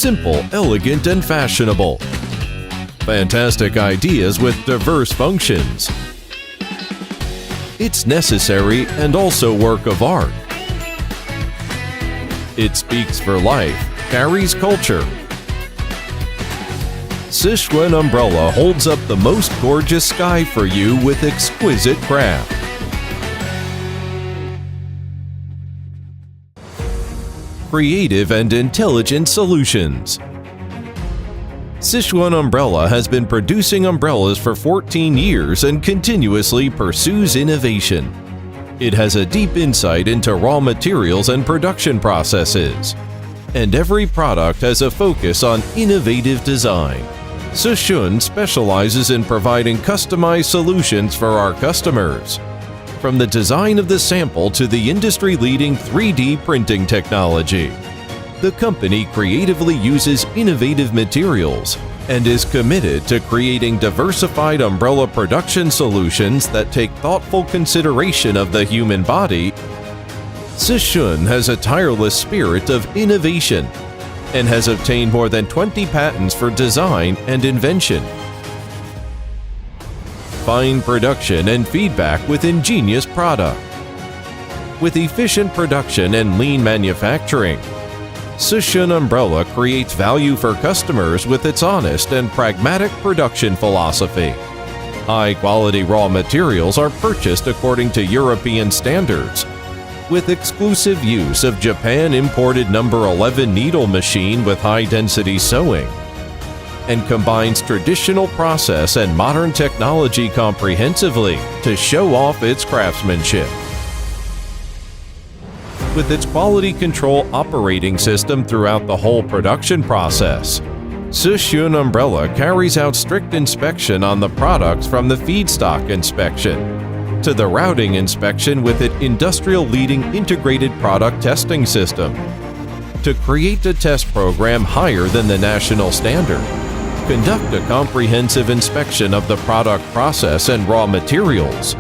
Simple, elegant, and fashionable. Fantastic ideas with diverse functions. It's necessary and also work of art. It speaks for life, carries culture. Sichuan umbrella holds up the most gorgeous sky for you with exquisite craft. Creative and intelligent solutions. Sichuan Umbrella has been producing umbrellas for 14 years and continuously pursues innovation. It has a deep insight into raw materials and production processes. And every product has a focus on innovative design. Sichuan specializes in providing customized solutions for our customers. From the design of the sample to the industry-leading 3D printing technology, the company creatively uses innovative materials and is committed to creating diversified umbrella production solutions that take thoughtful consideration of the human body. Sichuan has a tireless spirit of innovation and has obtained more than 20 patents for design and invention. Fine production and feedback with ingenious product. With efficient production and lean manufacturing, Sichuan Umbrella creates value for customers with its honest and pragmatic production philosophy. High-quality raw materials are purchased according to European standards, with exclusive use of Japan-imported No. 11 needle machine with high-density sewing, and combines traditional process and modern technology comprehensively to show off its craftsmanship. With its quality control operating system throughout the whole production process, Sichuan Umbrella carries out strict inspection on the products from the feedstock inspection to the routing inspection with its industrial-leading integrated product testing system to create a test program higher than the national standard. Conduct a comprehensive inspection of the product process and raw materials.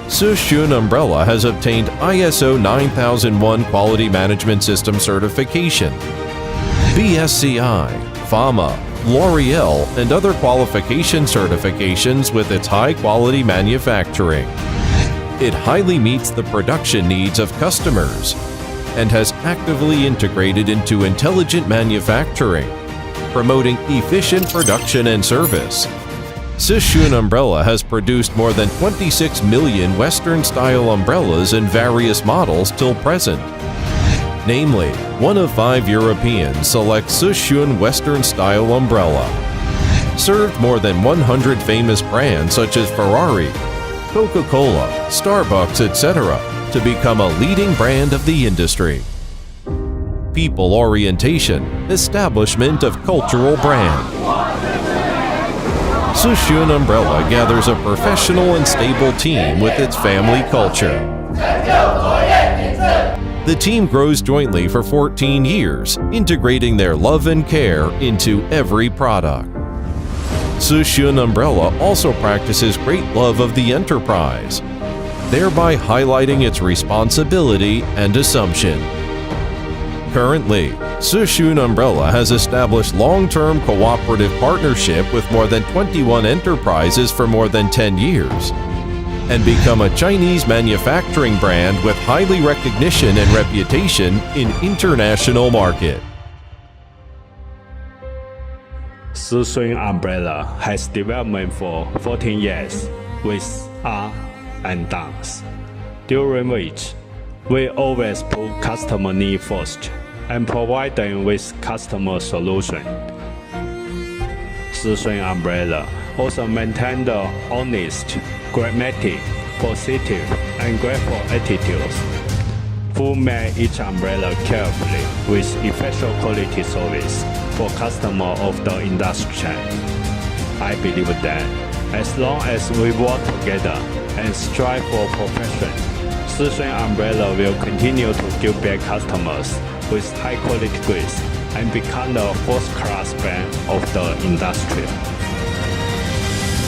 Sichuan Umbrella has obtained ISO 9001 Quality Management System certification, BSCI, FAMA, L'Oreal, and other qualification certifications with its high-quality manufacturing. It highly meets the production needs of customers and has actively integrated into intelligent manufacturing, promoting efficient production and service. Sichuan Umbrella has produced more than 26 million Western-style umbrellas in various models till present. Namely, 1 of 5 Europeans select Sichuan Western-style umbrella. Served more than 100 famous brands such as Ferrari, Coca-Cola, Starbucks, etc. to become a leading brand of the industry. People orientation, establishment of cultural brand. Sichuan Umbrella gathers a professional and stable team with its family culture. The team grows jointly for 14 years, integrating their love and care into every product. Sichuan Umbrella also practices great love of the enterprise, thereby highlighting its responsibility and assumption. Currently, Sichuan Umbrella has established long-term cooperative partnership with more than 21 enterprises for more than 10 years and become a Chinese manufacturing brand with highly recognition and reputation in international market. Sichuan Umbrella has development for 14 years with ups and downs, during which we always put customer need first and provide them with customer solution. Sichuan Umbrella also maintain the honest, pragmatic, positive, and grateful attitudes, who make each umbrella carefully with effective quality service for customers of the industry. I believe that as long as we work together and strive for perfection, Sichuan Umbrella will continue to give back customers with high-quality goods and become the first-class brand of the industry.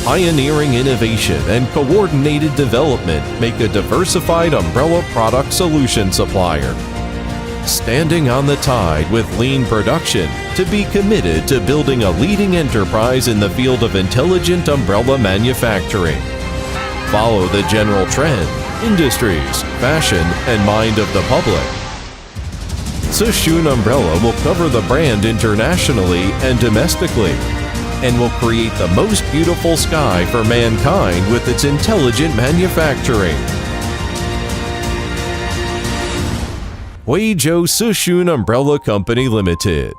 Pioneering innovation and coordinated development make a diversified umbrella product solution supplier. standing on the tide with lean production to be committed to building a leading enterprise in the field of intelligent umbrella manufacturing. Follow the general trend, industries, fashion, and mind of the public. Sushun Umbrella will cover the brand internationally and domestically, and will create the most beautiful sky for mankind with its intelligent manufacturing. Huizhou Sushun Umbrella Company Limited.